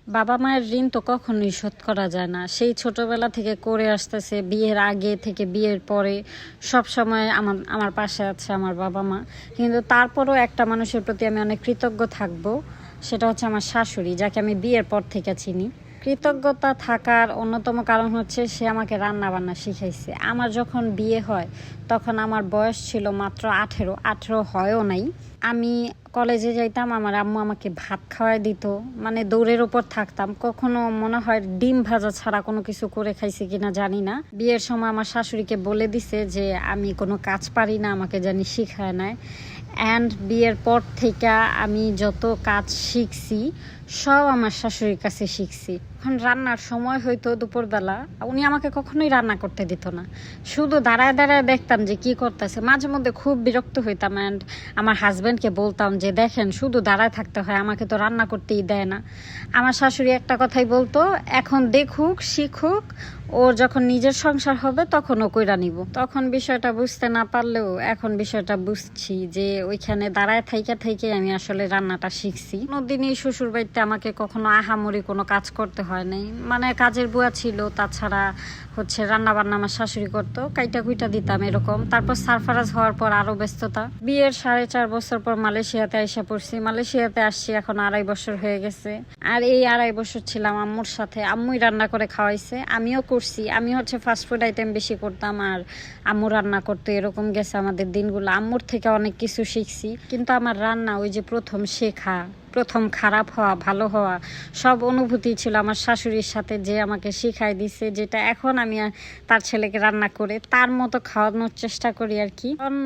বাবা মায়ের ঋণ তো কখনোই শোধ করা যায় না। সেই ছোটবেলা থেকে করে আসতেছে, বিয়ের আগে থেকে বিয়ের পরে সব সময় আমার পাশে আছে আমার বাবা মা। কিন্তু তারপরও একটা মানুষের প্রতি আমি অনেক কৃতজ্ঞ থাকবো, সেটা হচ্ছে আমার শাশুড়ি, যাকে আমি বিয়ের পর থেকে চিনি। কৃতজ্ঞতা থাকার অন্যতম কারণ হচ্ছে সে আমাকে রান্না বান্না শিখাইছে। আমার যখন বিয়ে হয় তখন আমার বয়স ছিল মাত্র 18 হয়ও নাই। আমি কলেজে যাইতাম, আমার আম্মু আমাকে ভাত খাওয়াই দিত, মানে দৌড়ের ওপর থাকতাম। কখনো মনে হয় ডিম ভাজা ছাড়া কোনো কিছু করে খাইছি কিনা জানি না। বিয়ের সময় আমার শাশুড়িকে বলে দিছে যে আমি কোনো কাজ পারি না, আমাকে জানি শিখায় নেয়। অ্যান্ড বিয়ের পর থেকে আমি যত কাজ শিখছি সব আমার শাশুড়ির কাছে শিখছি। এখন রান্নার সময় হয়তো দুপুরবেলা উনি আমাকে কখনোই রান্না করতে দিত না, শুধু দাঁড়ায় দাঁড়ায় দেখতাম যে কি করতেছে। মাঝে মধ্যে খুব বিরক্ত হইতাম অ্যান্ড আমার হাজব্যান্ডকে বলতাম যে দেখেন শুধু দাঁড়ায় থাকতে হয়, আমাকে তো রান্না করতেই দেয় না। আমার শাশুড়ি একটা কথাই বলতো, এখন দেখুক শিখুক, ওর যখন নিজের সংসার হবে তখন ও কইরা নিব। তখন বিষয়টা বুঝতে না পারলেও এখন বিষয়টা বুঝছি যে ওইখানে দাঁড়ায় থাইকে আমি আসলে রান্নাটা শিখছি। কোনোদিনই শ্বশুর বাড়িতে আমাকে কখনো আহামরি কোনো কাজ করতে হয় নাই, মানে কাজের বুয়া ছিল, তাছাড়া হচ্ছে রান্না বান্না আমার শাশুড়ি করতো, কাইটা কুইটা দিতাম এরকম। তারপর সারফারাজ হওয়ার পর আরো ব্যস্ততা। বিয়ের 4.5 বছর পর মালয়েশিয়াতে আইসা পড়ছি। মালয়েশিয়াতে আসছি এখন 2.5 বছর হয়ে গেছে। আর এই 2.5 বছর ছিলাম আম্মুর সাথে। আম্মুই রান্না করে খাওয়াইছে, আমিও করছি। আমি হচ্ছে ফাস্টফুড আইটেম বেশি করতাম আর আম্মু রান্না করতো, এরকম গেছে আমাদের দিনগুলো। আম্মুর থেকে অনেক কিছু শিখছি, কিন্তু আমার রান্না ওই যে প্রথম শেখা, প্রথম খারাপ হওয়া ভালো হওয়া সব অনুভূতি ছিল আমার শাশুড়ির সাথে, যে আমাকে শিখাই দিছে, যেটা এখন আমি তার ছেলেকে রান্না করে তার মতো খাওয়ানোর চেষ্টা করি আর কি। কারণ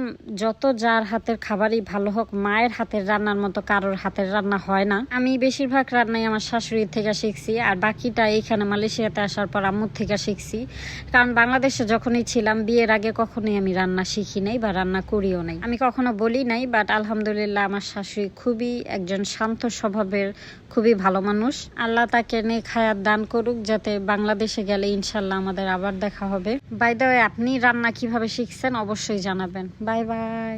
যত যার হাতের খাবারই ভালো হোক, মায়ের হাতের রান্নার মতো কারোর হাতের রান্না হয় না। আমি বেশিরভাগ রান্নাই আমার শাশুড়ির থেকে শিখছি, আর বাকিটা এইখানে মালয়েশিয়াতে আসার পর আম্মুর থেকে শিখছি। কারণ বাংলাদেশে যখনই ছিলাম বিয়ের আগে কখনোই আমি রান্না শিখি নাই বা রান্না করিও নাই, আমি কখনো বলি নাই। বাট আলহামদুলিল্লাহ আমার শাশুড়ি খুবই একজন শান্ত স্বভাবের, খুবই ভালো মানুষ। আল্লাহ তাকে নেক হায়াত দান করুক, যাতে বাংলাদেশে গেলে ইনশাল্লাহ আমাদের আবার দেখা হবে। বাই দ্য ওয়ে, আপনি রান্না কিভাবে শিখছেন অবশ্যই জানাবেন। Bye bye.